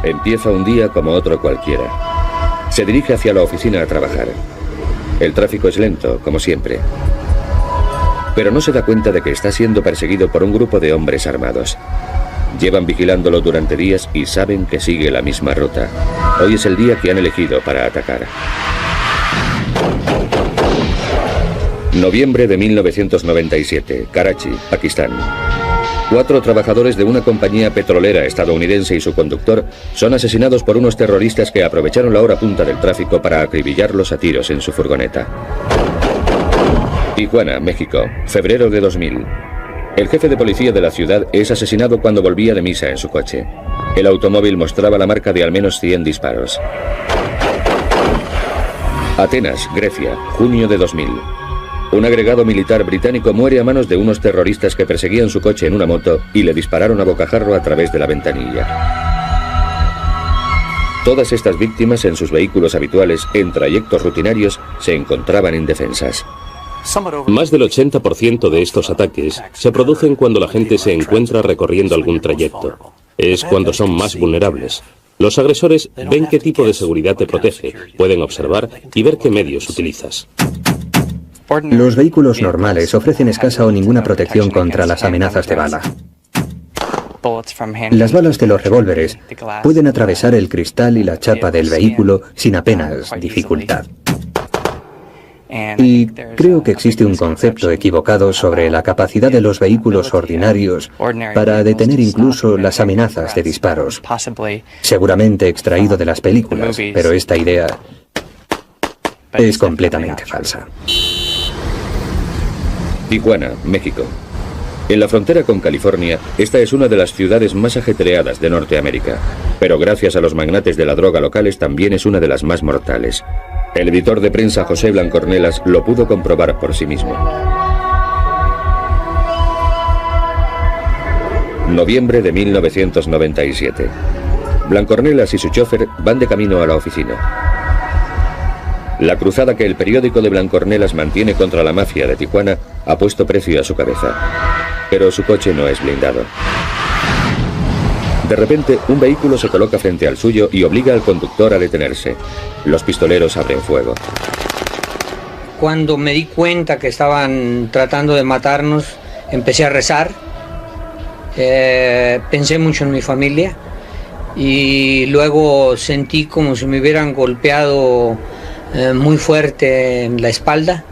Empieza un día como otro cualquiera. Se dirige hacia la oficina a trabajar. El tráfico es lento, como siempre. Pero no se da cuenta de que está siendo perseguido por un grupo de hombres armados. Llevan vigilándolo durante días y saben que sigue la misma ruta. Hoy es el día que han elegido para atacar. Noviembre de 1997, Karachi, Pakistán. 4 trabajadores de una compañía petrolera estadounidense y su conductor son asesinados por unos terroristas que aprovecharon la hora punta del tráfico para acribillarlos a tiros en su furgoneta. Tijuana, México, febrero de 2000. El jefe de policía de la ciudad es asesinado cuando volvía de misa en su coche. El automóvil mostraba la marca de al menos 100 disparos. Atenas, Grecia, junio de 2000. Un agregado militar británico muere a manos de unos terroristas que perseguían su coche en una moto y le dispararon a bocajarro a través de la ventanilla. Todas estas víctimas en sus vehículos habituales, en trayectos rutinarios, se encontraban indefensas. Más del 80% de estos ataques se producen cuando la gente se encuentra recorriendo algún trayecto. Es cuando son más vulnerables. Los agresores ven qué tipo de seguridad te protege, pueden observar y ver qué medios utilizas. Los vehículos normales ofrecen escasa o ninguna protección contra las amenazas de bala. Las balas de los revólveres pueden atravesar el cristal y la chapa del vehículo sin apenas dificultad. Y creo que existe un concepto equivocado sobre la capacidad de los vehículos ordinarios para detener incluso las amenazas de disparos. Seguramente extraído de las películas, pero esta idea es completamente falsa. Tijuana, México. En la frontera con California, esta es una de las ciudades más ajetreadas de Norteamérica, pero gracias a los magnates de la droga locales también es una de las más mortales. El editor de prensa José Blancornelas lo pudo comprobar por sí mismo. Noviembre de 1997. Blancornelas y su chofer van de camino a la oficina. La cruzada que el periódico de Blancornelas mantiene contra la mafia de Tijuana ha puesto precio a su cabeza. Pero su coche no es blindado. De repente, un vehículo se coloca frente al suyo y obliga al conductor a detenerse. Los pistoleros abren fuego. Cuando me di cuenta que estaban tratando de matarnos, empecé a rezar. Pensé mucho en mi familia y luego sentí como si me hubieran golpeado muy fuerte en la espalda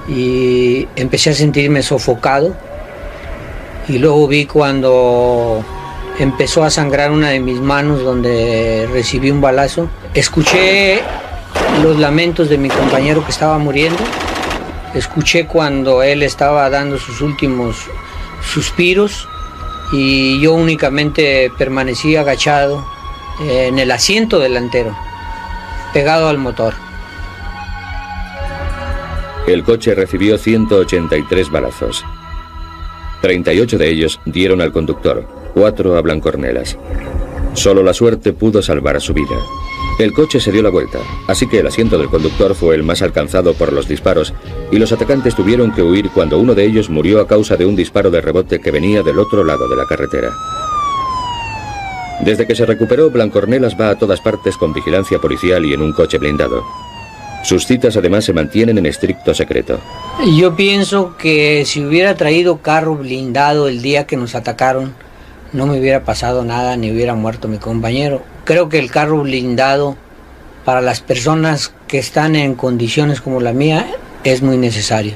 y empecé a sentirme sofocado. Y luego vi cuando empezó a sangrar una de mis manos donde recibí un balazo. Escuché los lamentos de mi compañero que estaba muriendo. Escuché cuando él estaba dando sus últimos suspiros y yo únicamente permanecí agachado en el asiento delantero, pegado al motor. El coche recibió 183 balazos. 38 de ellos dieron al conductor, 4 a Blancornelas. Solo la suerte pudo salvar su vida. El coche se dio la vuelta, así que el asiento del conductor fue el más alcanzado por los disparos y los atacantes tuvieron que huir cuando uno de ellos murió a causa de un disparo de rebote que venía del otro lado de la carretera. Desde que se recuperó, Blancornelas va a todas partes con vigilancia policial y en un coche blindado. Sus citas además se mantienen en estricto secreto. Yo pienso que si hubiera traído carro blindado el día que nos atacaron, no me hubiera pasado nada ni hubiera muerto mi compañero. Creo que el carro blindado para las personas que están en condiciones como la mía es muy necesario.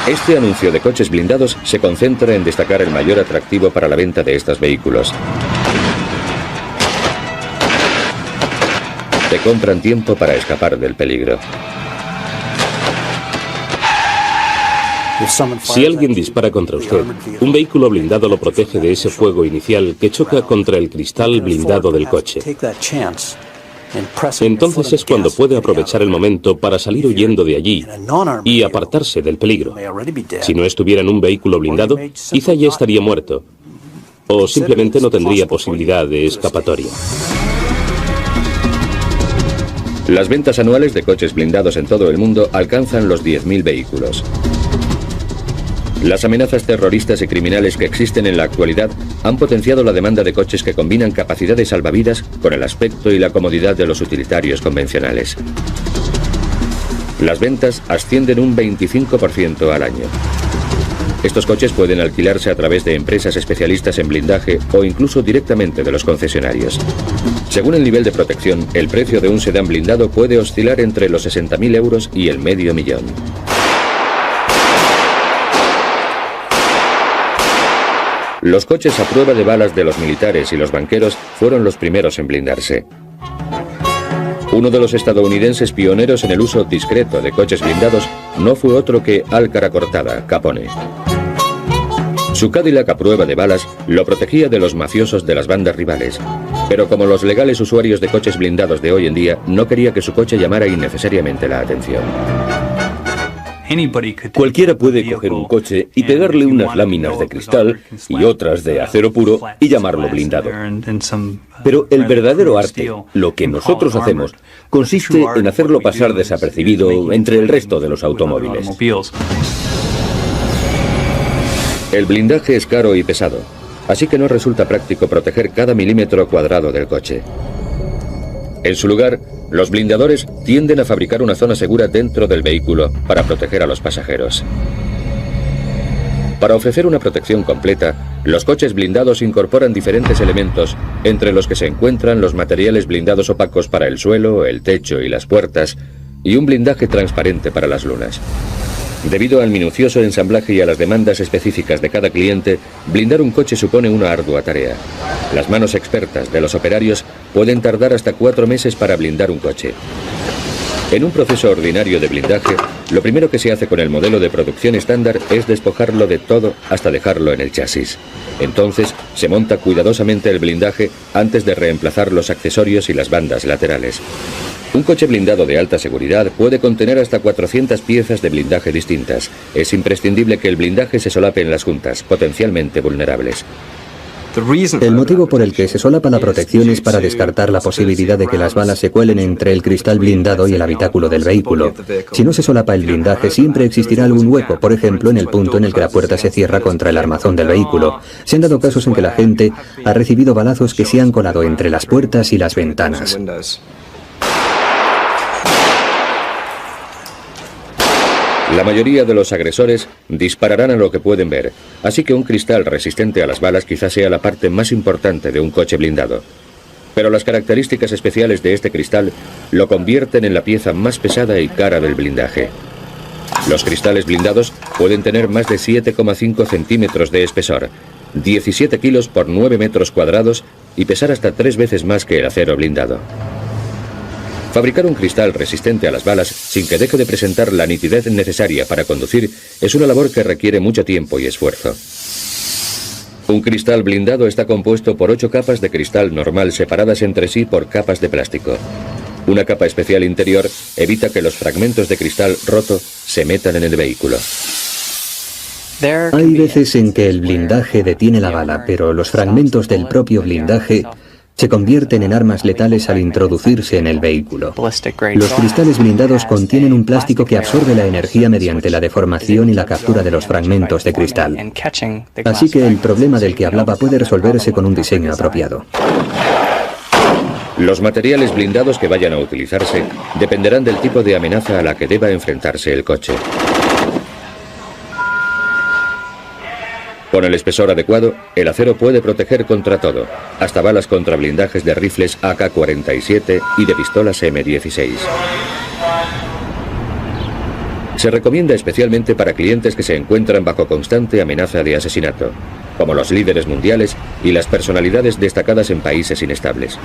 Este anuncio de coches blindados se concentra en destacar el mayor atractivo para la venta de estos vehículos. Te compran tiempo para escapar del peligro. Si alguien dispara contra usted, un vehículo blindado lo protege de ese fuego inicial que choca contra el cristal blindado del coche. Entonces es cuando puede aprovechar el momento para salir huyendo de allí y apartarse del peligro. Si no estuviera en un vehículo blindado, quizá ya estaría muerto o simplemente no tendría posibilidad de escapatoria. Las ventas anuales de coches blindados en todo el mundo alcanzan los 10.000 vehículos. Las amenazas terroristas y criminales que existen en la actualidad han potenciado la demanda de coches que combinan capacidad de salvavidas con el aspecto y la comodidad de los utilitarios convencionales. Las ventas ascienden un 25% al año. Estos coches pueden alquilarse a través de empresas especialistas en blindaje o incluso directamente de los concesionarios. Según el nivel de protección, el precio de un sedán blindado puede oscilar entre los 60.000 euros y el $500.000. Los coches a prueba de balas de los militares y los banqueros fueron los primeros en blindarse. Uno de los estadounidenses pioneros en el uso discreto de coches blindados no fue otro que Al Caracortada, Capone. Su Cadillac a prueba de balas lo protegía de los mafiosos de las bandas rivales, pero como los legales usuarios de coches blindados de hoy en día, no quería que su coche llamara innecesariamente la atención. Cualquiera puede coger un coche y pegarle unas láminas de cristal y otras de acero puro y llamarlo blindado. Pero el verdadero arte, lo que nosotros hacemos, consiste en hacerlo pasar desapercibido entre el resto de los automóviles. El blindaje es caro y pesado, así que no resulta práctico proteger cada milímetro cuadrado del coche. En su lugar, los blindadores tienden a fabricar una zona segura dentro del vehículo para proteger a los pasajeros. Para ofrecer una protección completa, los coches blindados incorporan diferentes elementos, entre los que se encuentran los materiales blindados opacos para el suelo, el techo y las puertas, y un blindaje transparente para las lunas. Debido al minucioso ensamblaje y a las demandas específicas de cada cliente, blindar un coche supone una ardua tarea. Las manos expertas de los operarios pueden tardar hasta 4 meses para blindar un coche. En un proceso ordinario de blindaje, lo primero que se hace con el modelo de producción estándar es despojarlo de todo hasta dejarlo en el chasis. Entonces, se monta cuidadosamente el blindaje antes de reemplazar los accesorios y las bandas laterales. Un coche blindado de alta seguridad puede contener hasta 400 piezas de blindaje distintas. Es imprescindible que el blindaje se solape en las juntas, potencialmente vulnerables. El motivo por el que se solapa la protección es para descartar la posibilidad de que las balas se cuelen entre el cristal blindado y el habitáculo del vehículo. Si no se solapa el blindaje, siempre existirá algún hueco, por ejemplo, en el punto en el que la puerta se cierra contra el armazón del vehículo. Se han dado casos en que la gente ha recibido balazos que se han colado entre las puertas y las ventanas. La mayoría de los agresores dispararán a lo que pueden ver, así que un cristal resistente a las balas quizás sea la parte más importante de un coche blindado. Pero las características especiales de este cristal lo convierten en la pieza más pesada y cara del blindaje. Los cristales blindados pueden tener más de 7,5 centímetros de espesor, 17 kilos por 9 metros cuadrados y pesar hasta 3 veces más que el acero blindado. Fabricar un cristal resistente a las balas sin que deje de presentar la nitidez necesaria para conducir es una labor que requiere mucho tiempo y esfuerzo. Un cristal blindado está compuesto por 8 capas de cristal normal separadas entre sí por capas de plástico. Una capa especial interior evita que los fragmentos de cristal roto se metan en el vehículo. Hay veces en que el blindaje detiene la bala, pero los fragmentos del propio blindaje se convierten en armas letales al introducirse en el vehículo. Los cristales blindados contienen un plástico que absorbe la energía mediante la deformación y la captura de los fragmentos de cristal. Así que el problema del que hablaba puede resolverse con un diseño apropiado. Los materiales blindados que vayan a utilizarse dependerán del tipo de amenaza a la que deba enfrentarse el coche. Con el espesor adecuado, el acero puede proteger contra todo, hasta balas contra blindajes de rifles AK-47 y de pistolas M16. Se recomienda especialmente para clientes que se encuentran bajo constante amenaza de asesinato, como los líderes mundiales y las personalidades destacadas en países inestables.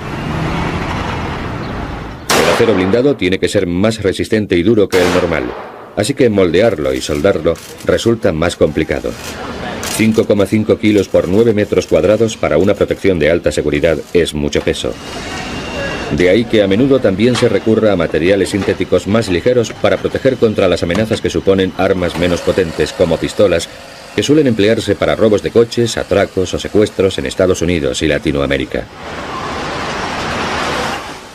El acero blindado tiene que ser más resistente y duro que el normal, así que moldearlo y soldarlo resulta más complicado. 5,5 kilos por 9 metros cuadrados para una protección de alta seguridad es mucho peso. De ahí que a menudo también se recurra a materiales sintéticos más ligeros para proteger contra las amenazas que suponen armas menos potentes como pistolas, que suelen emplearse para robos de coches, atracos o secuestros en Estados Unidos y Latinoamérica.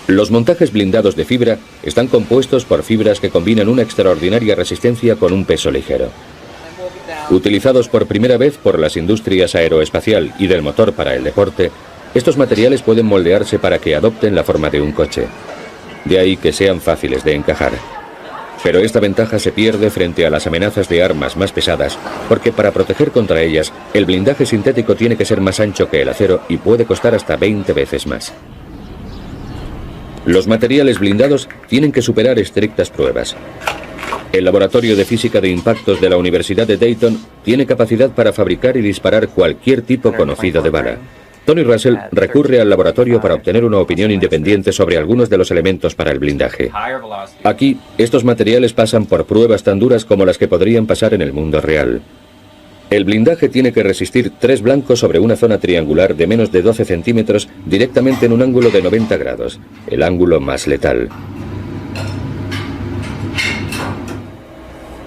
Los montajes blindados de fibra están compuestos por fibras que combinan una extraordinaria resistencia con un peso ligero. Utilizados por primera vez por las industrias aeroespacial y del motor para el deporte, estos materiales pueden moldearse para que adopten la forma de un coche. De ahí que sean fáciles de encajar. Pero esta ventaja se pierde frente a las amenazas de armas más pesadas, porque para proteger contra ellas, el blindaje sintético tiene que ser más ancho que el acero y puede costar hasta 20 veces más. Los materiales blindados tienen que superar estrictas pruebas. El Laboratorio de Física de Impactos de la Universidad de Dayton tiene capacidad para fabricar y disparar cualquier tipo conocido de bala. Tony Russell recurre al laboratorio para obtener una opinión independiente sobre algunos de los elementos para el blindaje. Aquí, estos materiales pasan por pruebas tan duras como las que podrían pasar en el mundo real. El blindaje tiene que resistir 3 blancos sobre una zona triangular de menos de 12 centímetros directamente en un ángulo de 90 grados, el ángulo más letal.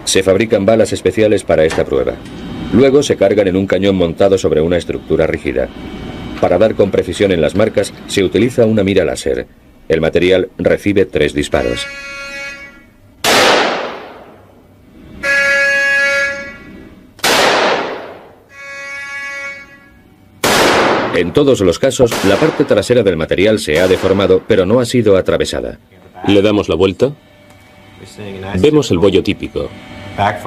Se fabrican balas especiales para esta prueba. Luego se cargan en un cañón montado sobre una estructura rígida. Para dar con precisión en las marcas, se utiliza una mira láser. El material recibe 3 disparos. En todos los casos, la parte trasera del material se ha deformado, pero no ha sido atravesada. Le damos la vuelta. Vemos el bollo típico.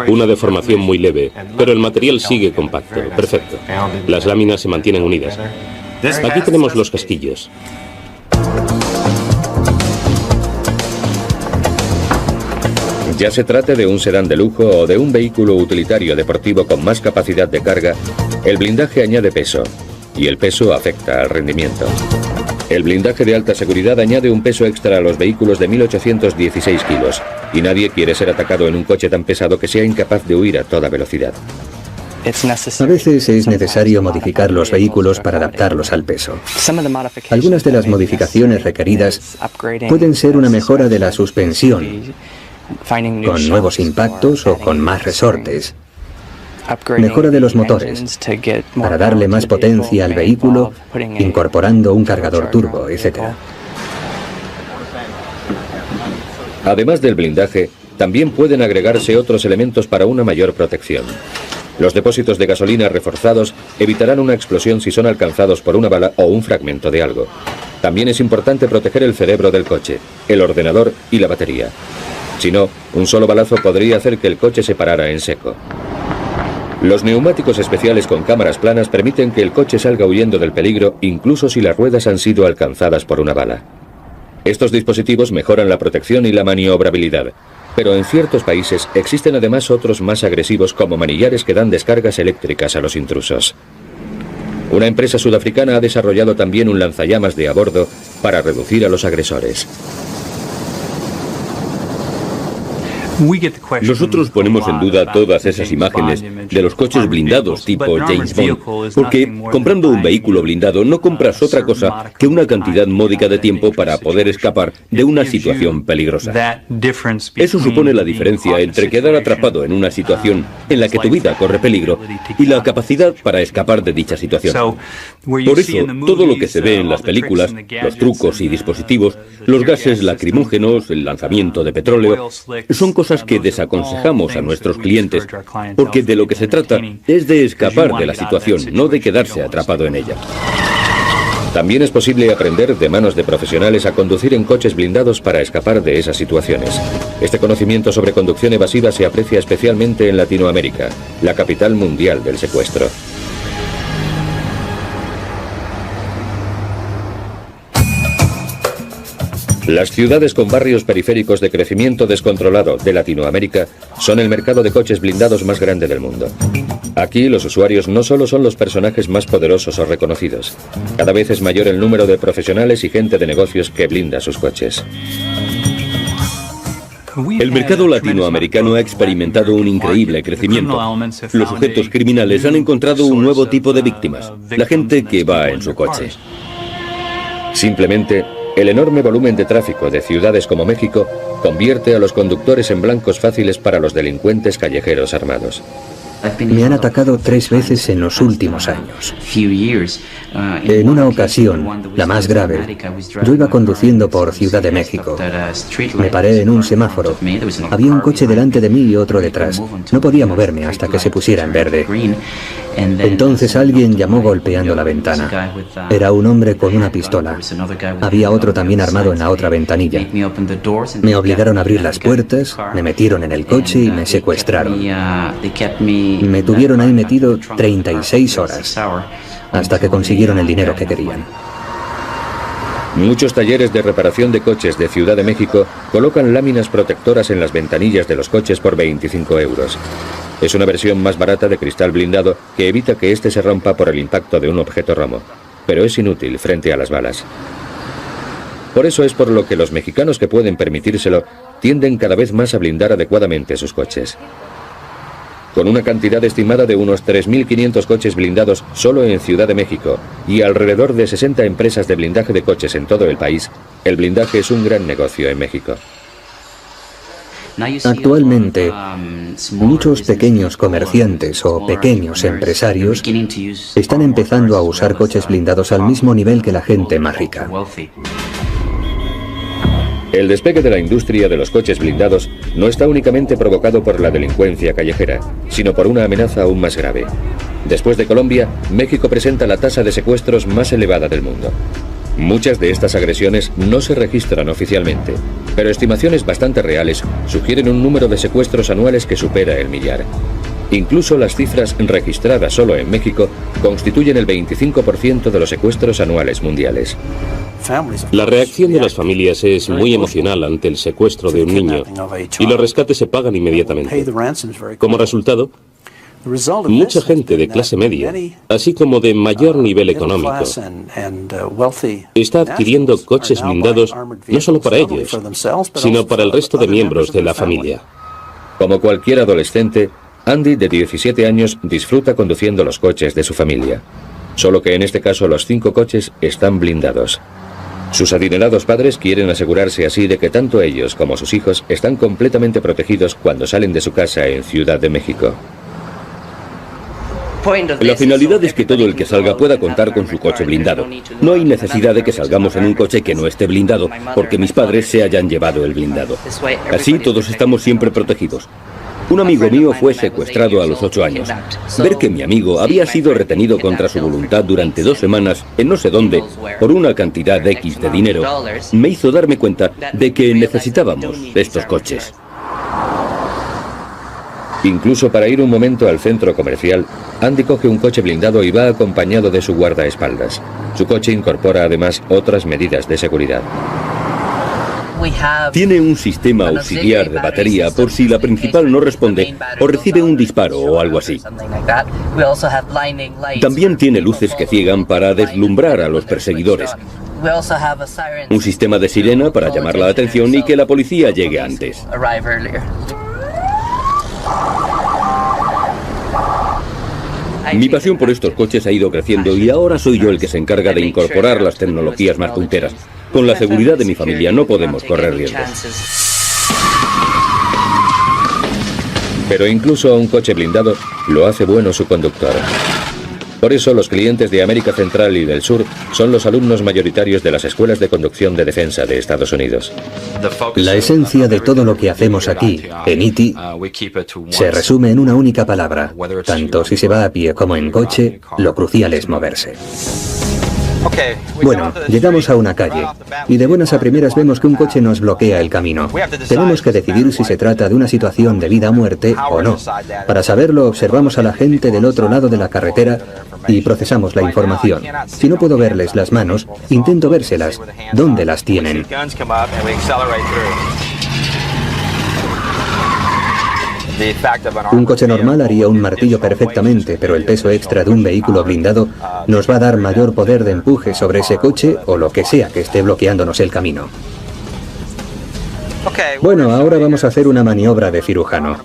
Una deformación muy leve, pero el material sigue compacto. Perfecto. Las láminas se mantienen unidas. Aquí tenemos los casquillos. Ya se trate de un sedán de lujo o de un vehículo utilitario deportivo con más capacidad de carga, el blindaje añade peso, y el peso afecta al rendimiento. El blindaje de alta seguridad añade un peso extra a los vehículos de 1816 kilos, y nadie quiere ser atacado en un coche tan pesado que sea incapaz de huir a toda velocidad. A veces es necesario modificar los vehículos para adaptarlos al peso. Algunas de las modificaciones requeridas pueden ser una mejora de la suspensión, con nuevos impactos o con más resortes, mejora de los motores, para darle más potencia al vehículo, incorporando un cargador turbo, etc. Además del blindaje, también pueden agregarse otros elementos para una mayor protección. Los depósitos de gasolina reforzados evitarán una explosión si son alcanzados por una bala o un fragmento de algo. También es importante proteger el cerebro del coche, el ordenador y la batería. Si no, un solo balazo podría hacer que el coche se parara en seco. Los neumáticos especiales con cámaras planas permiten que el coche salga huyendo del peligro incluso si las ruedas han sido alcanzadas por una bala. Estos dispositivos mejoran la protección y la maniobrabilidad. Pero en ciertos países existen además otros más agresivos como manillares que dan descargas eléctricas a los intrusos. Una empresa sudafricana ha desarrollado también un lanzallamas de a bordo para reducir a los agresores. Nosotros ponemos en duda todas esas imágenes de los coches blindados tipo James Bond, porque comprando un vehículo blindado no compras otra cosa que una cantidad módica de tiempo para poder escapar de una situación peligrosa. Eso supone la diferencia entre quedar atrapado en una situación en la que tu vida corre peligro y la capacidad para escapar de dicha situación. Por eso, todo lo que se ve en las películas, los trucos y dispositivos, los gases lacrimógenos, el lanzamiento de petróleo, son cosas que desaconsejamos a nuestros clientes, porque de lo que se trata es de escapar de la situación, no de quedarse atrapado en ella. También es posible aprender de manos de profesionales a conducir en coches blindados para escapar de esas situaciones. Este conocimiento sobre conducción evasiva se aprecia especialmente en Latinoamérica, la capital mundial del secuestro. Las ciudades con barrios periféricos de crecimiento descontrolado de Latinoamérica son el mercado de coches blindados más grande del mundo. Aquí los usuarios no solo son los personajes más poderosos o reconocidos. Cada vez es mayor el número de profesionales y gente de negocios que blinda sus coches. El mercado latinoamericano ha experimentado un increíble crecimiento. Los sujetos criminales han encontrado un nuevo tipo de víctimas, la gente que va en su coche. Simplemente, el enorme volumen de tráfico de ciudades como México convierte a los conductores en blancos fáciles para los delincuentes callejeros armados. Me han atacado 3 veces en los últimos años. En una ocasión, la más grave, yo iba conduciendo por Ciudad de México. Me paré en un semáforo. Había un coche delante de mí y otro detrás. No podía moverme hasta que se pusiera en verde. Entonces alguien llamó golpeando la ventana. Era un hombre con una pistola. Había otro también armado en la otra ventanilla. Me obligaron a abrir las puertas, me metieron en el coche y me secuestraron. Me tuvieron ahí metido 36 horas, hasta que consiguieron el dinero que querían. Muchos talleres de reparación de coches de Ciudad de México colocan láminas protectoras en las ventanillas de los coches por 25 euros. Es una versión más barata de cristal blindado que evita que éste se rompa por el impacto de un objeto romo, pero es inútil frente a las balas. Por eso es por lo que los mexicanos que pueden permitírselo tienden cada vez más a blindar adecuadamente sus coches. Con una cantidad estimada de unos 3.500 coches blindados solo en Ciudad de México y alrededor de 60 empresas de blindaje de coches en todo el país, el blindaje es un gran negocio en México. Actualmente, muchos pequeños comerciantes o pequeños empresarios están empezando a usar coches blindados al mismo nivel que la gente más rica. El despegue de la industria de los coches blindados no está únicamente provocado por la delincuencia callejera, sino por una amenaza aún más grave. Después de Colombia, México presenta la tasa de secuestros más elevada del mundo. Muchas de estas agresiones no se registran oficialmente, pero estimaciones bastante reales sugieren un número de secuestros anuales que supera el 1.000.000. Incluso las cifras registradas solo en México constituyen el 25% de los secuestros anuales mundiales. La reacción de las familias es muy emocional ante el secuestro de un niño y los rescates se pagan inmediatamente. Como resultado, mucha gente de clase media, así como de mayor nivel económico, está adquiriendo coches blindados no solo para ellos, sino para el resto de miembros de la familia. Como cualquier adolescente, Andy, de 17 años, disfruta conduciendo los coches de su familia. Solo que en este caso los 5 coches están blindados. Sus adinerados padres quieren asegurarse así de que tanto ellos como sus hijos están completamente protegidos cuando salen de su casa en Ciudad de México. La finalidad es que todo el que salga pueda contar con su coche blindado. No hay necesidad de que salgamos en un coche que no esté blindado, porque mis padres se hayan llevado el blindado. Así todos estamos siempre protegidos. Un amigo mío fue secuestrado a los 8 años. Ver que mi amigo había sido retenido contra su voluntad durante 2 semanas en no sé dónde por una cantidad X de dinero me hizo darme cuenta de que necesitábamos estos coches. Incluso para ir un momento al centro comercial, Andy coge un coche blindado y va acompañado de su guardaespaldas. Su coche incorpora además otras medidas de seguridad. Tiene un sistema auxiliar de batería por si la principal no responde o recibe un disparo o algo así. También tiene luces que ciegan para deslumbrar a los perseguidores. Un sistema de sirena para llamar la atención y que la policía llegue antes. Mi pasión por estos coches ha ido creciendo y ahora soy yo el que se encarga de incorporar las tecnologías más punteras. Con la seguridad de mi familia no podemos correr riesgos. Pero incluso a un coche blindado lo hace bueno su conductor. Por eso los clientes de América Central y del Sur son los alumnos mayoritarios de las escuelas de conducción de defensa de Estados Unidos. La esencia de todo lo que hacemos aquí, en ITI, se resume en una única palabra. Tanto si se va a pie como en coche, lo crucial es moverse. Bueno, llegamos a una calle y de buenas a primeras vemos que un coche nos bloquea el camino. Tenemos que decidir si se trata de una situación de vida o muerte o no. Para saberlo, observamos a la gente del otro lado de la carretera y procesamos la información. Si no puedo verles las manos, intento vérselas. ¿Dónde las tienen? Un coche normal haría un martillo perfectamente, pero el peso extra de un vehículo blindado nos va a dar mayor poder de empuje sobre ese coche o lo que sea que esté bloqueándonos el camino. Bueno, ahora vamos a hacer una maniobra de cirujano.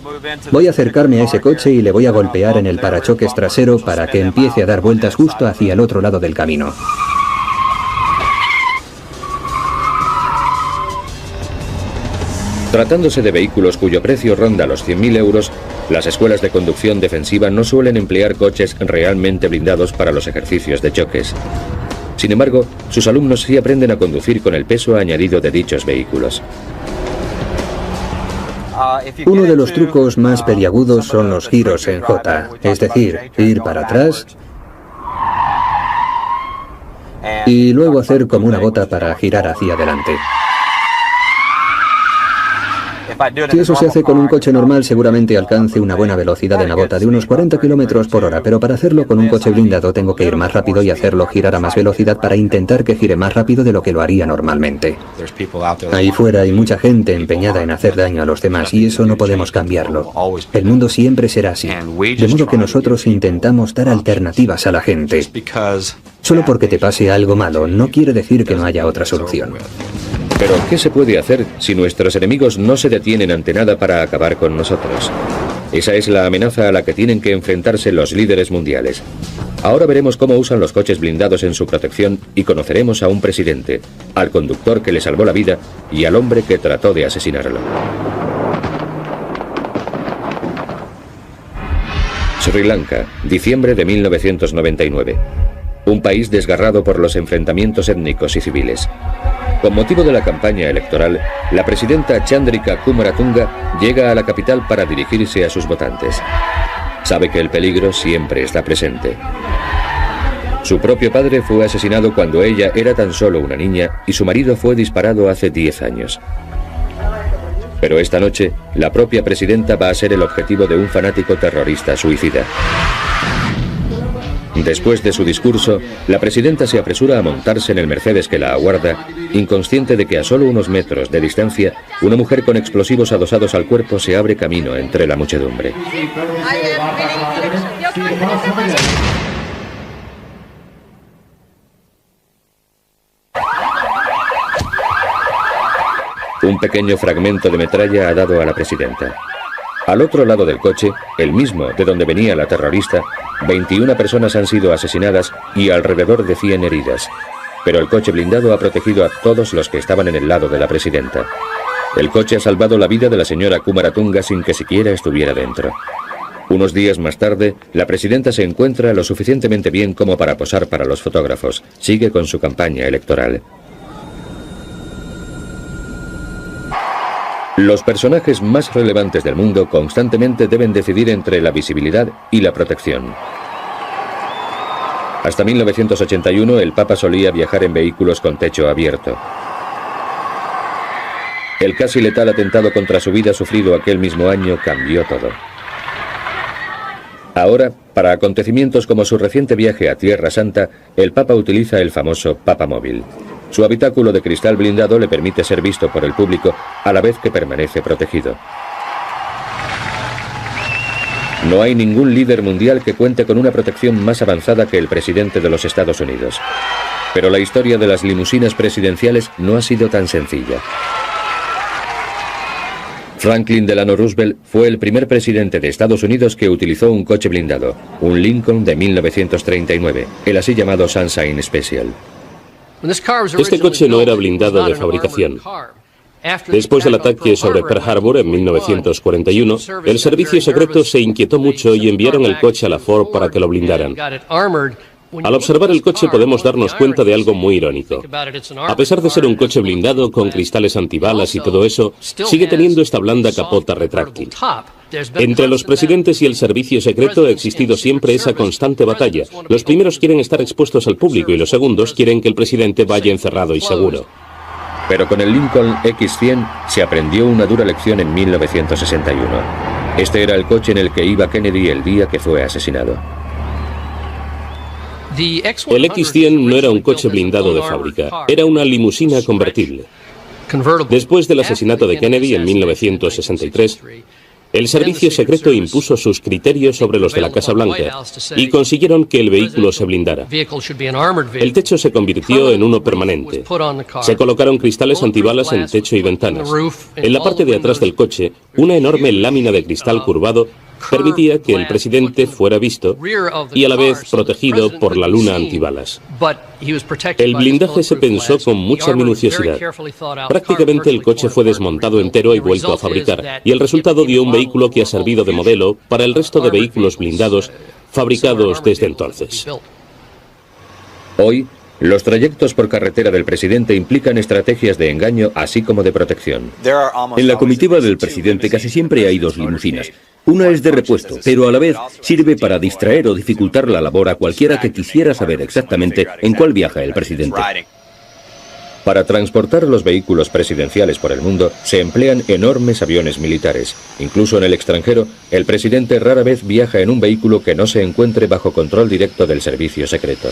Voy a acercarme a ese coche y le voy a golpear en el parachoques trasero para que empiece a dar vueltas justo hacia el otro lado del camino. Tratándose de vehículos cuyo precio ronda los 100.000 euros, Las escuelas de conducción defensiva no suelen emplear coches realmente blindados para los ejercicios de choques. Sin embargo, sus alumnos sí aprenden a conducir con el peso añadido de dichos vehículos. Uno de los trucos más peliagudos son los giros en J, es decir, ir para atrás y luego hacer como una bota para girar hacia adelante. Si eso se hace con un coche normal, seguramente alcance una buena velocidad en la bota de unos 40 km por hora, pero para hacerlo con un coche blindado tengo que ir más rápido y hacerlo girar a más velocidad para intentar que gire más rápido de lo que lo haría normalmente. Ahí fuera hay mucha gente empeñada en hacer daño a los demás y eso no podemos cambiarlo. El mundo siempre será así, de modo que nosotros intentamos dar alternativas a la gente. Solo porque te pase algo malo no quiere decir que no haya otra solución. Pero, ¿qué se puede hacer si nuestros enemigos no se detienen ante nada para acabar con nosotros? Esa es la amenaza a la que tienen que enfrentarse los líderes mundiales. Ahora veremos cómo usan los coches blindados en su protección y conoceremos a un presidente, al conductor que le salvó la vida y al hombre que trató de asesinarlo. Sri Lanka, diciembre de 1999. Un país desgarrado por los enfrentamientos étnicos y civiles. Con motivo de la campaña electoral, la presidenta Chandrika Kumaratunga llega a la capital para dirigirse a sus votantes. Sabe que el peligro siempre está presente. Su propio padre fue asesinado cuando ella era tan solo una niña y su marido fue disparado hace 10 años. Pero esta noche, la propia presidenta va a ser el objetivo de un fanático terrorista suicida. Después de su discurso, la presidenta se apresura a montarse en el Mercedes que la aguarda, inconsciente de que a solo unos metros de distancia, una mujer con explosivos adosados al cuerpo se abre camino entre la muchedumbre. Un pequeño fragmento de metralla ha dado a la presidenta. Al otro lado del coche, el mismo de donde venía la terrorista, 21 personas han sido asesinadas y alrededor de 100 heridas. Pero el coche blindado ha protegido a todos los que estaban en el lado de la presidenta. El coche ha salvado la vida de la señora Kumaratunga sin que siquiera estuviera dentro. Unos días más tarde, la presidenta se encuentra lo suficientemente bien como para posar para los fotógrafos. Sigue con su campaña electoral. Los personajes más relevantes del mundo constantemente deben decidir entre la visibilidad y la protección. Hasta 1981 el Papa solía viajar en vehículos con techo abierto. El casi letal atentado contra su vida sufrido aquel mismo año cambió todo. Ahora, para acontecimientos como su reciente viaje a Tierra Santa, el Papa utiliza el famoso Papamóvil. Su habitáculo de cristal blindado le permite ser visto por el público a la vez que permanece protegido. No hay ningún líder mundial que cuente con una protección más avanzada que el presidente de los Estados Unidos. Pero la historia de las limusinas presidenciales no ha sido tan sencilla. Franklin Delano Roosevelt fue el primer presidente de Estados Unidos que utilizó un coche blindado, un Lincoln de 1939, el así llamado Sunshine Special. Este coche no era blindado de fabricación. Después del ataque sobre Pearl Harbor en 1941, el servicio secreto se inquietó mucho y enviaron el coche a la Ford para que lo blindaran. Al observar el coche podemos darnos cuenta de algo muy irónico. A pesar de ser un coche blindado con cristales antibalas y todo eso, sigue teniendo esta blanda capota retráctil. Entre los presidentes y el servicio secreto ha existido siempre esa constante batalla. Los primeros quieren estar expuestos al público y los segundos quieren que el presidente vaya encerrado y seguro. Pero con el Lincoln X100 se aprendió una dura lección en 1961. Este era el coche en el que iba Kennedy el día que fue asesinado. El X100 no era un coche blindado de fábrica, era una limusina convertible. Después del asesinato de Kennedy en 1963, el servicio secreto impuso sus criterios sobre los de la Casa Blanca y consiguieron que el vehículo se blindara. El techo se convirtió en uno permanente. Se colocaron cristales antibalas en techo y ventanas. En la parte de atrás del coche, una enorme lámina de cristal curvado Permitía que el presidente fuera visto y a la vez protegido por la luna antibalas. El blindaje se pensó con mucha minuciosidad. Prácticamente el coche fue desmontado entero y vuelto a fabricar, y el resultado dio un vehículo que ha servido de modelo para el resto de vehículos blindados fabricados desde entonces. Hoy, los trayectos por carretera del presidente implican estrategias de engaño así como de protección. En la comitiva del presidente casi siempre hay dos limusinas. Una es de repuesto, pero a la vez sirve para distraer o dificultar la labor a cualquiera que quisiera saber exactamente en cuál viaja el presidente. Para transportar los vehículos presidenciales por el mundo se emplean enormes aviones militares. Incluso en el extranjero, el presidente rara vez viaja en un vehículo que no se encuentre bajo control directo del servicio secreto.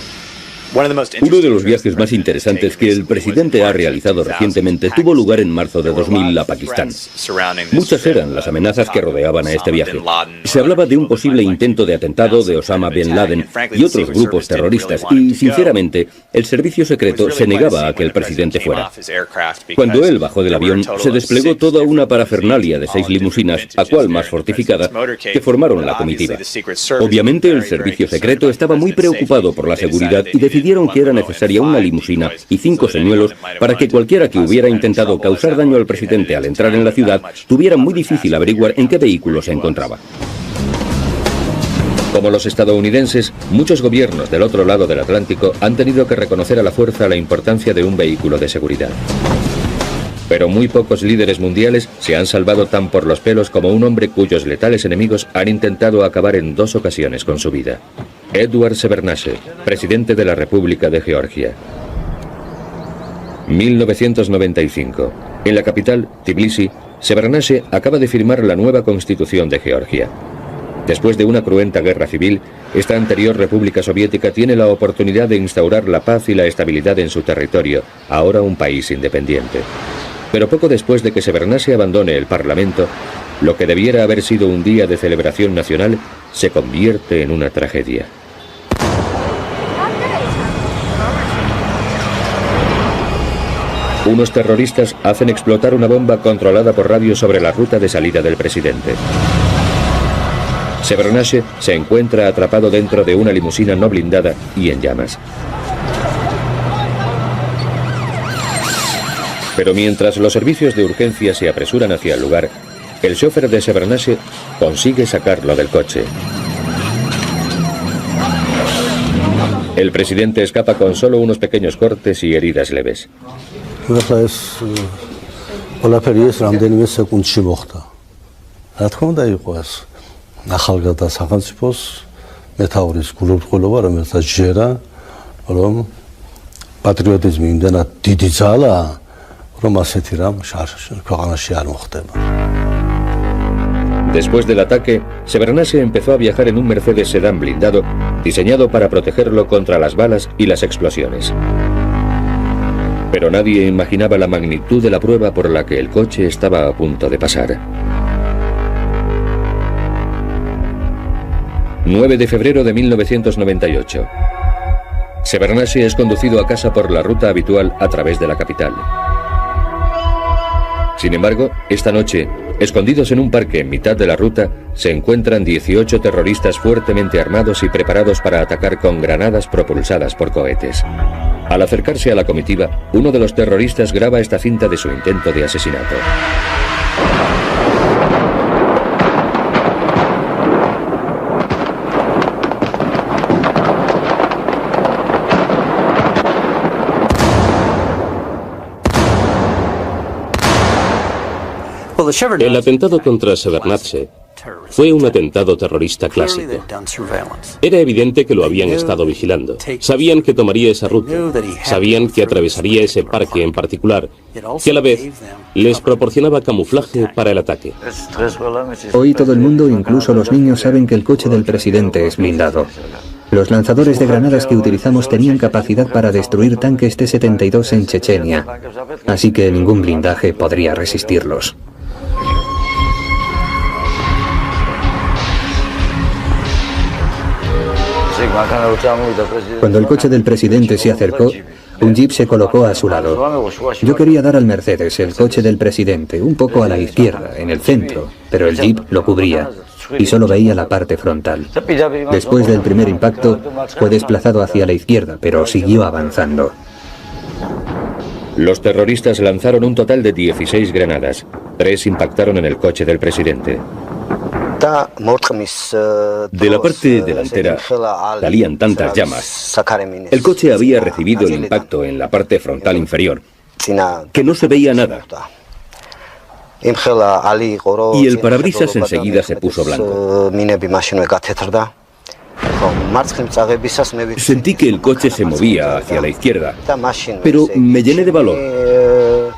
Uno de los viajes más interesantes que el presidente ha realizado recientemente tuvo lugar en marzo de 2000 a Pakistán. Muchas eran las amenazas que rodeaban a este viaje. Se hablaba de un posible intento de atentado de Osama Bin Laden y otros grupos terroristas y, sinceramente, el servicio secreto se negaba a que el presidente fuera. Cuando él bajó del avión, se desplegó toda una parafernalia de 6 limusinas, a cual más fortificada, que formaron la comitiva. Obviamente, el servicio secreto estaba muy preocupado por la seguridad y decidieron que era necesaria una limusina y 5 señuelos para que cualquiera que hubiera intentado causar daño al presidente al entrar en la ciudad tuviera muy difícil averiguar en qué vehículo se encontraba. Como los estadounidenses, muchos gobiernos del otro lado del Atlántico han tenido que reconocer a la fuerza la importancia de un vehículo de seguridad. Pero muy pocos líderes mundiales se han salvado tan por los pelos como un hombre cuyos letales enemigos han intentado acabar en 2 ocasiones con su vida. Eduard Shevardnadze, presidente de la República de Georgia. 1995. En la capital, Tbilisi, Shevardnadze acaba de firmar la nueva constitución de Georgia. Después de una cruenta guerra civil, esta anterior república soviética tiene la oportunidad de instaurar la paz y la estabilidad en su territorio, ahora un país independiente. Pero poco después de que Shevardnadze abandone el Parlamento, lo que debiera haber sido un día de celebración nacional se convierte en una tragedia. Unos terroristas hacen explotar una bomba controlada por radio sobre la ruta de salida del presidente. Shevardnadze se encuentra atrapado dentro de una limusina no blindada y en llamas. Pero mientras los servicios de urgencia se apresuran hacia el lugar, el chofer de Shevardnadze consigue sacarlo del coche. El presidente escapa con solo unos pequeños cortes y heridas leves. Después del ataque, Shevardnadze empezó a viajar en un Mercedes sedán blindado, diseñado para protegerlo contra las balas y las explosiones. Pero nadie imaginaba la magnitud de la prueba por la que el coche estaba a punto de pasar. 9 de febrero de 1998. Shevardnadze es conducido a casa por la ruta habitual a través de la capital. Sin embargo, esta noche, escondidos en un parque en mitad de la ruta, se encuentran 18 terroristas fuertemente armados y preparados para atacar con granadas propulsadas por cohetes. Al acercarse a la comitiva, uno de los terroristas graba esta cinta de su intento de asesinato. El atentado contra Shevardnadze fue un atentado terrorista clásico. Era evidente que lo habían estado vigilando. Sabían que tomaría esa ruta, sabían que atravesaría ese parque en particular, que a la vez les proporcionaba camuflaje para el ataque. Hoy todo el mundo, incluso los niños, saben que el coche del presidente es blindado. Los lanzadores de granadas que utilizamos tenían capacidad para destruir tanques T-72 en Chechenia, así que ningún blindaje podría resistirlos. Cuando el coche del presidente se acercó, un jeep se colocó a su lado. Yo quería dar al Mercedes el coche del presidente, un poco a la izquierda, en el centro, pero el jeep lo cubría. y solo veía la parte frontal. Después del primer impacto, fue desplazado hacia la izquierda, pero siguió avanzando. Los terroristas lanzaron un total de 16 granadas. 3 impactaron en el coche del presidente. De la parte delantera salían tantas llamas. El coche había recibido el impacto en la parte frontal inferior, que no se veía nada. Y el parabrisas enseguida se puso blanco. Sentí que el coche se movía hacia la izquierda, pero me llené de valor,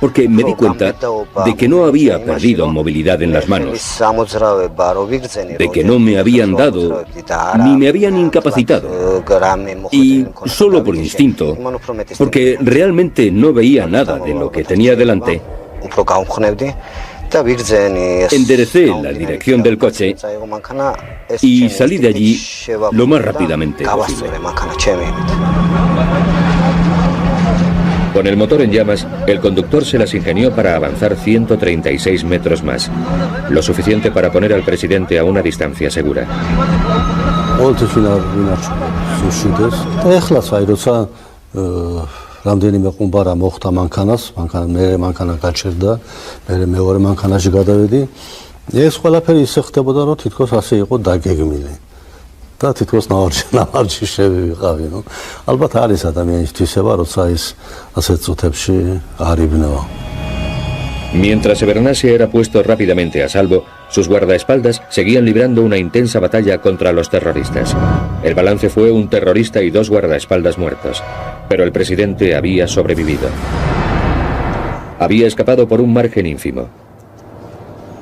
porque me di cuenta de que no había perdido movilidad en las manos, de que no me habían dado ni me habían incapacitado, y solo por instinto, porque realmente no veía nada de lo que tenía delante, enderecé la dirección del coche y salí de allí lo más rápidamente posible. Con el motor en llamas, el conductor se las ingenió para avanzar 136 metros más, lo suficiente para poner al presidente a una distancia segura. რამდენიმე ყუმბარა მოხდა მანქანას, მანქანა გაჩერდა, მე მეორე მანქანაში გადავედი. ეს ყველაფერი ისე ხდებოდა, რომ თითქოს ასე იყო დაგეგმილი. და თითქოს ნავარჯი შევიყავი, ნუ. ალბათ არის ადამიანის თვისება, როცა ის ასეთ წუთებში არიბნევა. Mientras Severnase era puesto rápidamente a salvo, sus guardaespaldas seguían librando una intensa batalla contra los terroristas. El balance fue un terrorista y 2 guardaespaldas muertos, pero el presidente había sobrevivido. Había escapado por un margen ínfimo.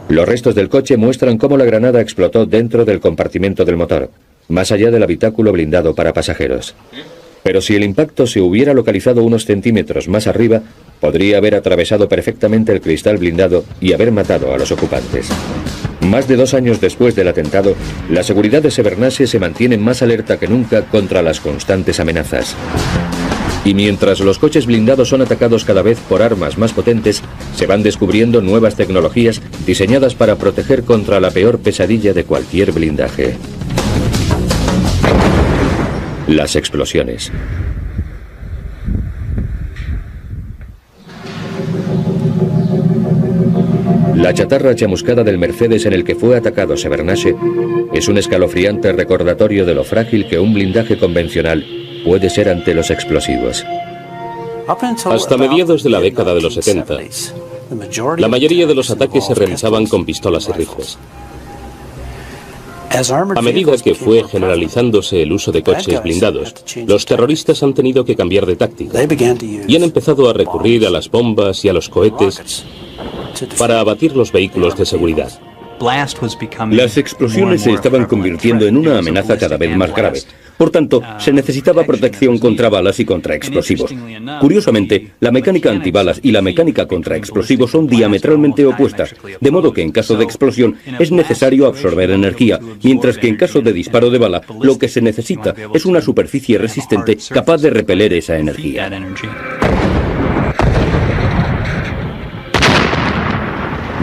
Los restos del coche muestran cómo la granada explotó dentro del compartimento del motor, más allá del habitáculo blindado para pasajeros. Pero si el impacto se hubiera localizado unos centímetros más arriba, podría haber atravesado perfectamente el cristal blindado y haber matado a los ocupantes. Más de 2 años después del atentado, la seguridad de Severnase se mantiene más alerta que nunca contra las constantes amenazas. Y mientras los coches blindados son atacados cada vez por armas más potentes, se van descubriendo nuevas tecnologías diseñadas para proteger contra la peor pesadilla de cualquier blindaje: las explosiones. La chatarra chamuscada del Mercedes en el que fue atacado Severnase es un escalofriante recordatorio de lo frágil que un blindaje convencional puede ser ante los explosivos. Hasta mediados de la década de los 70, la mayoría de los ataques se realizaban con pistolas y rifles. A medida que fue generalizándose el uso de coches blindados, los terroristas han tenido que cambiar de táctica y han empezado a recurrir a las bombas y a los cohetes para abatir los vehículos de seguridad. Las explosiones se estaban convirtiendo en una amenaza cada vez más grave. Por tanto, se necesitaba protección contra balas y contra explosivos. Curiosamente, la mecánica antibalas y la mecánica contra explosivos son diametralmente opuestas, de modo que en caso de explosión es necesario absorber energía, mientras que en caso de disparo de bala, lo que se necesita es una superficie resistente capaz de repeler esa energía.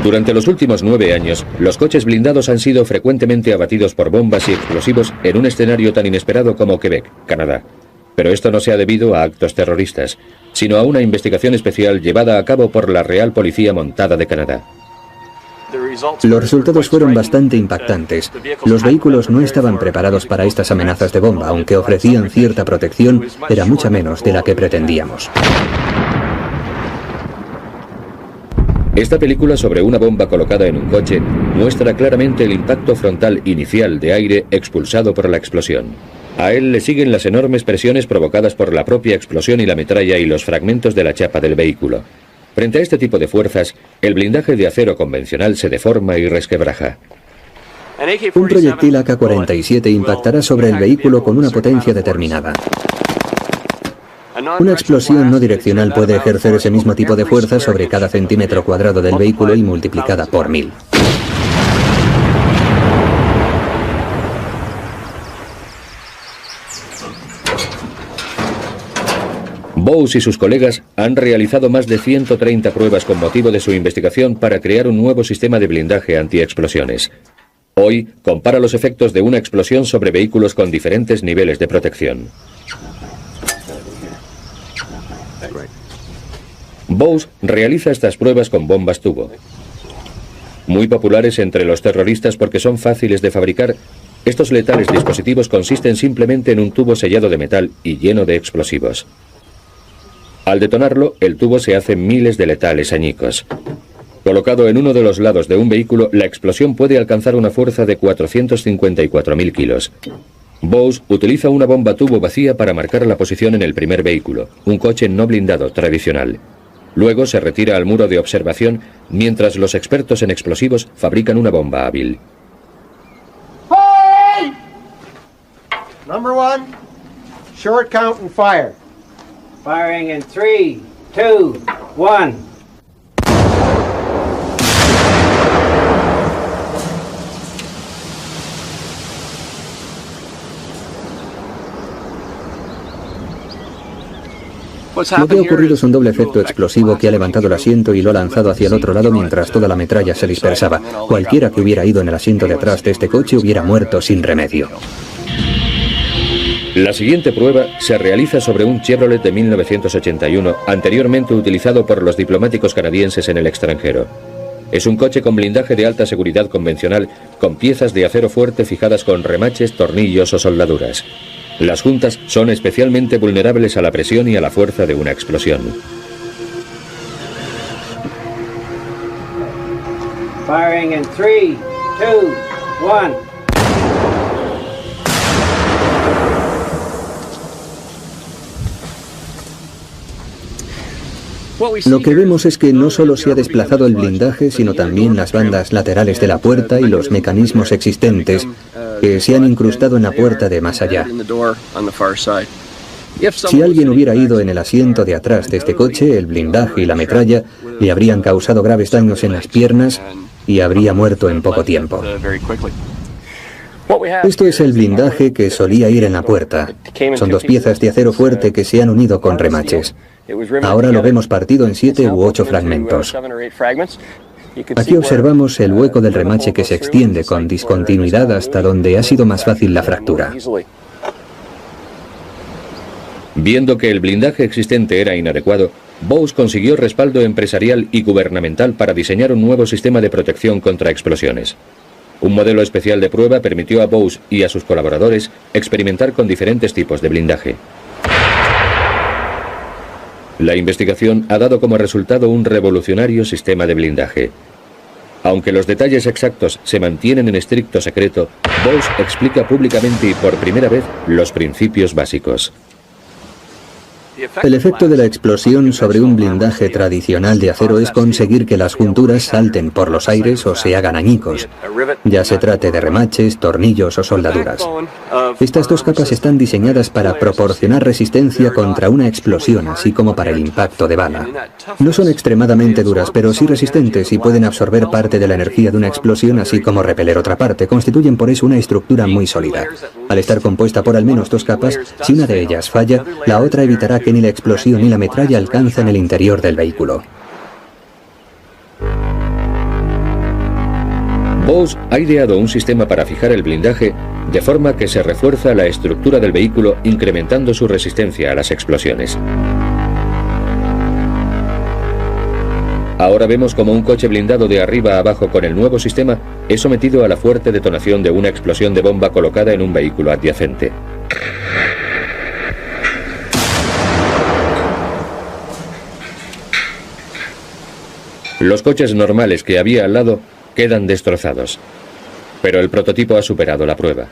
Durante los últimos 9 años, los coches blindados han sido frecuentemente abatidos por bombas y explosivos en un escenario tan inesperado como Quebec, Canadá. Pero esto no se ha debido a actos terroristas, sino a una investigación especial llevada a cabo por la Real Policía Montada de Canadá. Los resultados fueron bastante impactantes. Los vehículos no estaban preparados para estas amenazas de bomba, aunque ofrecían cierta protección, era mucha menos de la que pretendíamos. Esta película sobre una bomba colocada en un coche muestra claramente el impacto frontal inicial de aire expulsado por la explosión. A él le siguen las enormes presiones provocadas por la propia explosión y la metralla y los fragmentos de la chapa del vehículo. Frente a este tipo de fuerzas, el blindaje de acero convencional se deforma y resquebraja. Un proyectil AK-47 impactará sobre el vehículo con una potencia determinada. Una explosión no direccional puede ejercer ese mismo tipo de fuerza sobre cada centímetro cuadrado del vehículo y multiplicada por 1000. Bowes y sus colegas han realizado más de 130 pruebas con motivo de su investigación para crear un nuevo sistema de blindaje antiexplosiones. Hoy compara los efectos de una explosión sobre vehículos con diferentes niveles de protección. Bose realiza estas pruebas con bombas tubo. Muy populares entre los terroristas porque son fáciles de fabricar, estos letales dispositivos consisten simplemente en un tubo sellado de metal y lleno de explosivos. Al detonarlo, el tubo se hace miles de letales añicos. Colocado en uno de los lados de un vehículo, la explosión puede alcanzar una fuerza de 454.000 kilos. Bose utiliza una bomba tubo vacía para marcar la posición en el primer vehículo, un coche no blindado tradicional. Luego se retira al muro de observación mientras los expertos en explosivos fabrican una bomba hábil. Fire! Number 1, short count and fire. Firing in 3, 2, 1. Lo que ha ocurrido es un doble efecto explosivo que ha levantado el asiento y lo ha lanzado hacia el otro lado mientras toda la metralla se dispersaba. Cualquiera que hubiera ido en el asiento de atrás de este coche hubiera muerto sin remedio. La siguiente prueba se realiza sobre un Chevrolet de 1981, anteriormente utilizado por los diplomáticos canadienses en el extranjero. Es un coche con blindaje de alta seguridad convencional, con piezas de acero fuerte fijadas con remaches, tornillos o soldaduras. Las juntas son especialmente vulnerables a la presión y a la fuerza de una explosión. Firing in 3, 2, 1. Lo que vemos es que no solo se ha desplazado el blindaje, sino también las bandas laterales de la puerta y los mecanismos existentes que se han incrustado en la puerta de más allá. Si alguien hubiera ido en el asiento de atrás de este coche, el blindaje y la metralla le habrían causado graves daños en las piernas y habría muerto en poco tiempo. Esto es el blindaje que solía ir en la puerta. Son dos piezas de acero fuerte que se han unido con remaches. Ahora lo vemos partido en 7 u 8 fragmentos. Aquí observamos el hueco del remache que se extiende con discontinuidad hasta donde ha sido más fácil la fractura. Viendo que el blindaje existente era inadecuado, Bose consiguió respaldo empresarial y gubernamental para diseñar un nuevo sistema de protección contra explosiones. Un modelo especial de prueba permitió a Bose y a sus colaboradores experimentar con diferentes tipos de blindaje. La investigación ha dado como resultado un revolucionario sistema de blindaje. Aunque los detalles exactos se mantienen en estricto secreto, Bose explica públicamente y por primera vez los principios básicos. El efecto de la explosión sobre un blindaje tradicional de acero es conseguir que las junturas salten por los aires o se hagan añicos, ya se trate de remaches, tornillos o soldaduras. Estas dos capas están diseñadas para proporcionar resistencia contra una explosión, así como para el impacto de bala. No son extremadamente duras, pero sí resistentes y pueden absorber parte de la energía de una explosión, así como repeler otra parte. Constituyen por eso una estructura muy sólida. Al estar compuesta por al menos dos capas, si una de ellas falla, la otra evitará que ni la explosión ni la metralla alcancen el interior del vehículo. Bose ha ideado un sistema para fijar el blindaje de forma que se refuerza la estructura del vehículo incrementando su resistencia a las explosiones. Ahora vemos como un coche blindado de arriba a abajo con el nuevo sistema es sometido a la fuerte detonación de una explosión de bomba colocada en un vehículo adyacente. Los coches normales que había al lado quedan destrozados. Pero el prototipo ha superado la prueba.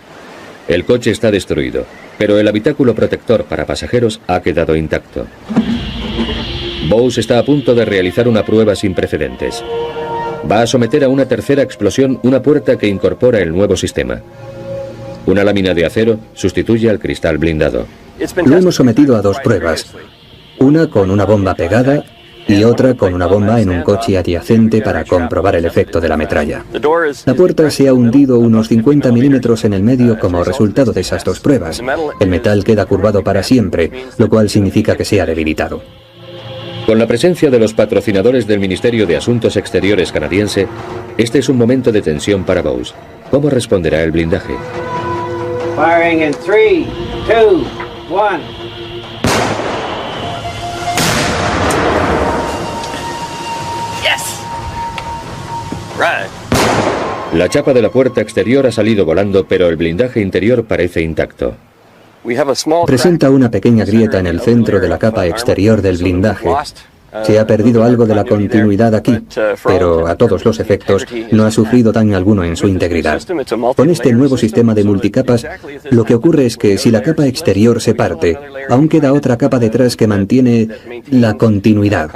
El coche está destruido, pero el habitáculo protector para pasajeros ha quedado intacto. Bose está a punto de realizar una prueba sin precedentes. Va a someter a una tercera explosión una puerta que incorpora el nuevo sistema. Una lámina de acero sustituye al cristal blindado. Lo hemos sometido a dos pruebas. Una con una bomba pegada y otra con una bomba en un coche adyacente para comprobar el efecto de la metralla. La puerta se ha hundido unos 50 milímetros en el medio como resultado de esas dos pruebas. El metal queda curvado para siempre, lo cual significa que se ha debilitado. Con la presencia de los patrocinadores del Ministerio de Asuntos Exteriores canadiense, este es un momento de tensión para Bose. ¿Cómo responderá el blindaje? Firing in 3, 2, 1. La chapa de la puerta exterior ha salido volando, pero el blindaje interior parece intacto. Presenta una pequeña grieta en el centro de la capa exterior del blindaje. Se ha perdido algo de la continuidad aquí, pero a todos los efectos no ha sufrido daño alguno en su integridad. Con este nuevo sistema de multicapas, lo que ocurre es que si la capa exterior se parte, aún queda otra capa detrás que mantiene la continuidad.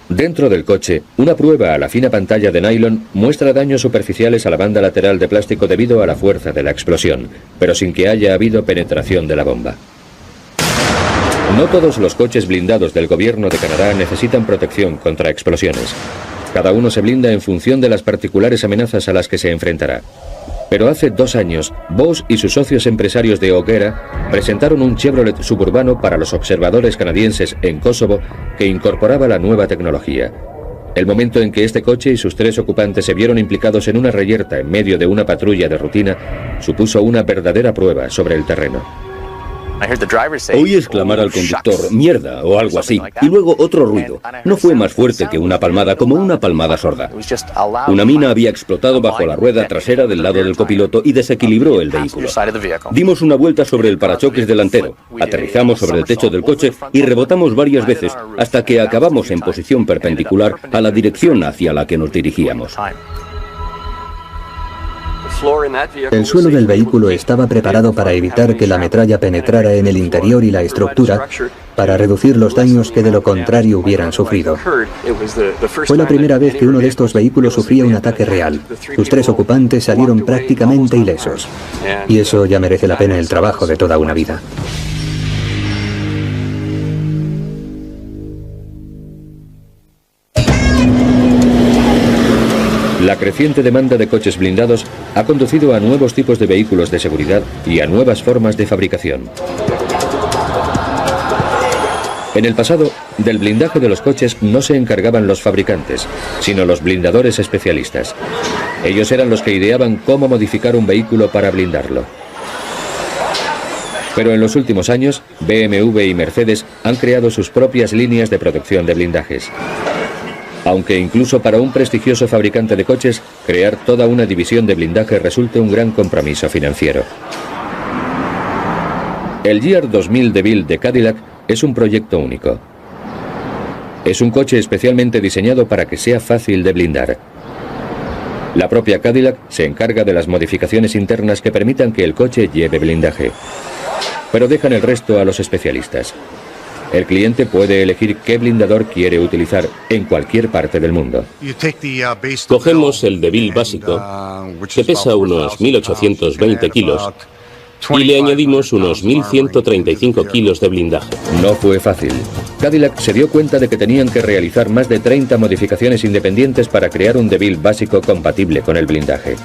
Dentro del coche, una prueba a la fina pantalla de nylon muestra daños superficiales a la banda lateral de plástico debido a la fuerza de la explosión, pero sin que haya habido penetración de la bomba. No todos los coches blindados del gobierno de Canadá necesitan protección contra explosiones. Cada uno se blinda en función de las particulares amenazas a las que se enfrentará. Pero hace 2 años, Bosch y sus socios empresarios de O'Gara presentaron un Chevrolet suburbano para los observadores canadienses en Kosovo que incorporaba la nueva tecnología. El momento en que este coche y sus 3 ocupantes se vieron implicados en una reyerta en medio de una patrulla de rutina supuso una verdadera prueba sobre el terreno. Oí exclamar al conductor, mierda, o algo así, y luego otro ruido. No fue más fuerte que una palmada, como una palmada sorda. Una mina había explotado bajo la rueda trasera del lado del copiloto y desequilibró el vehículo. Dimos una vuelta sobre el parachoques delantero, aterrizamos sobre el techo del coche y rebotamos varias veces hasta que acabamos en posición perpendicular a la dirección hacia la que nos dirigíamos. El suelo del vehículo estaba preparado para evitar que la metralla penetrara en el interior y la estructura, para reducir los daños que de lo contrario hubieran sufrido. Fue la primera vez que uno de estos vehículos sufría un ataque real. Sus 3 ocupantes salieron prácticamente ilesos. Y eso ya merece la pena el trabajo de toda una vida. La creciente demanda de coches blindados ha conducido a nuevos tipos de vehículos de seguridad y a nuevas formas de fabricación. En el pasado, del blindaje de los coches no se encargaban los fabricantes, sino los blindadores especialistas. Ellos eran los que ideaban cómo modificar un vehículo para blindarlo. Pero en los últimos años, BMW y Mercedes han creado sus propias líneas de producción de blindajes. Aunque incluso para un prestigioso fabricante de coches, crear toda una división de blindaje resulta un gran compromiso financiero. El Year 2000 DeVille de Cadillac es un proyecto único. Es un coche especialmente diseñado para que sea fácil de blindar. La propia Cadillac se encarga de las modificaciones internas que permitan que el coche lleve blindaje, pero dejan el resto a los especialistas. El cliente puede elegir qué blindador quiere utilizar en cualquier parte del mundo. Cogemos el DeVille básico, que pesa unos 1.820 kilos, y le añadimos unos 1.135 kilos de blindaje. No fue fácil. Cadillac se dio cuenta de que tenían que realizar más de 30 modificaciones independientes para crear un DeVille básico compatible con el blindaje.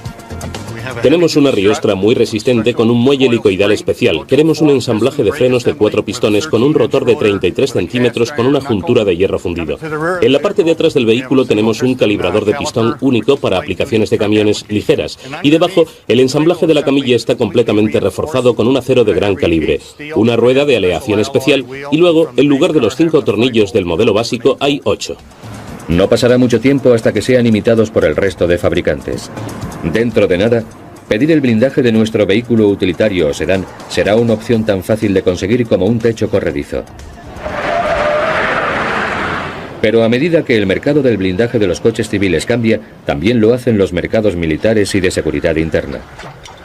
Tenemos una riostra muy resistente con un muelle helicoidal especial. Queremos un ensamblaje de frenos de 4 pistones con un rotor de 33 centímetros con una juntura de hierro fundido. En la parte de atrás del vehículo tenemos un calibrador de pistón único para aplicaciones de camiones ligeras. Y debajo, el ensamblaje de la camilla está completamente reforzado con un acero de gran calibre, una rueda de aleación especial y luego, en lugar de los 5 tornillos del modelo básico, hay 8. No pasará mucho tiempo hasta que sean imitados por el resto de fabricantes. Dentro de nada, pedir el blindaje de nuestro vehículo utilitario o sedán será una opción tan fácil de conseguir como un techo corredizo. Pero a medida que el mercado del blindaje de los coches civiles cambia, también lo hacen los mercados militares y de seguridad interna.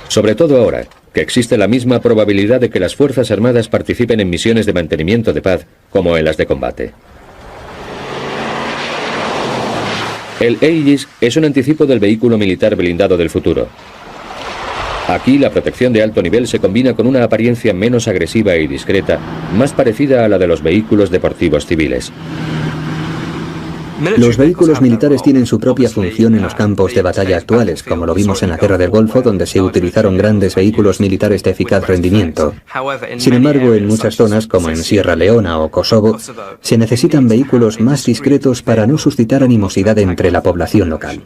Sobre todo ahora, que existe la misma probabilidad de que las Fuerzas Armadas participen en misiones de mantenimiento de paz como en las de combate. El Aegis es un anticipo del vehículo militar blindado del futuro. Aquí la protección de alto nivel se combina con una apariencia menos agresiva y discreta, más parecida a la de los vehículos deportivos civiles. Los vehículos militares tienen su propia función en los campos de batalla actuales, como lo vimos en la Guerra del Golfo, donde se utilizaron grandes vehículos militares de eficaz rendimiento. Sin embargo, en muchas zonas, como en Sierra Leona o Kosovo, se necesitan vehículos más discretos para no suscitar animosidad entre la población local.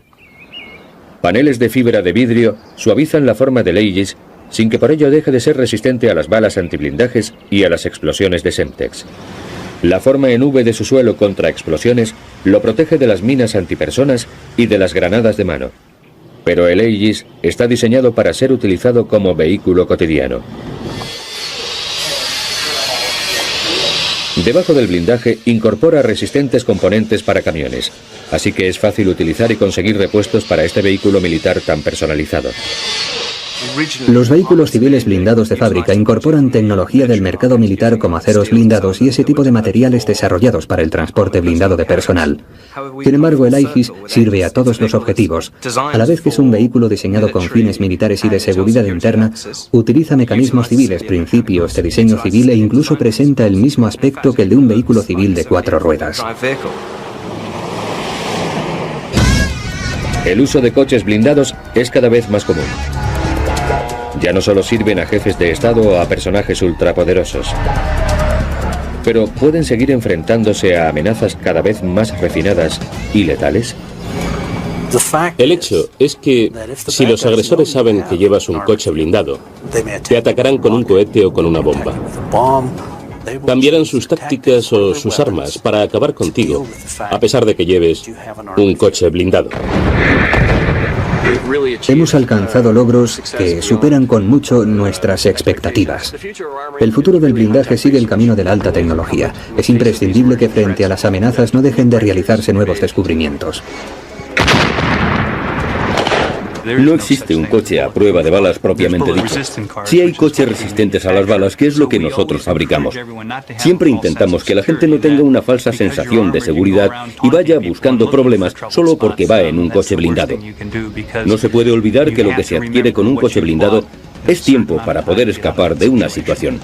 Paneles de fibra de vidrio suavizan la forma del Aegis sin que por ello deje de ser resistente a las balas antiblindajes y a las explosiones de Semtex. La forma en V de su suelo contra explosiones lo protege de las minas antipersonas y de las granadas de mano. Pero el Aegis está diseñado para ser utilizado como vehículo cotidiano. Debajo del blindaje incorpora resistentes componentes para camiones, así que es fácil utilizar y conseguir repuestos para este vehículo militar tan personalizado. Los vehículos civiles blindados de fábrica incorporan tecnología del mercado militar como aceros blindados y ese tipo de materiales desarrollados para el transporte blindado de personal. Sin embargo, el Aegis sirve a todos los objetivos. A la vez que es un vehículo diseñado con fines militares y de seguridad interna, utiliza mecanismos civiles, principios de diseño civil e incluso presenta el mismo aspecto que el de un vehículo civil de 4 ruedas. El uso de coches blindados es cada vez más común. Ya no solo sirven a jefes de Estado o a personajes ultrapoderosos, pero pueden seguir enfrentándose a amenazas cada vez más refinadas y letales. El hecho es que si los agresores saben que llevas un coche blindado, te atacarán con un cohete o con una bomba. Cambiarán sus tácticas o sus armas para acabar contigo, a pesar de que lleves un coche blindado. Hemos alcanzado logros que superan con mucho nuestras expectativas. El futuro del blindaje sigue el camino de la alta tecnología. Es imprescindible que frente a las amenazas no dejen de realizarse nuevos descubrimientos. No existe un coche a prueba de balas propiamente dicho. Sí hay coches resistentes a las balas, que es lo que nosotros fabricamos. Siempre intentamos que la gente no tenga una falsa sensación de seguridad y vaya buscando problemas solo porque va en un coche blindado. No se puede olvidar que lo que se adquiere con un coche blindado es tiempo para poder escapar de una situación.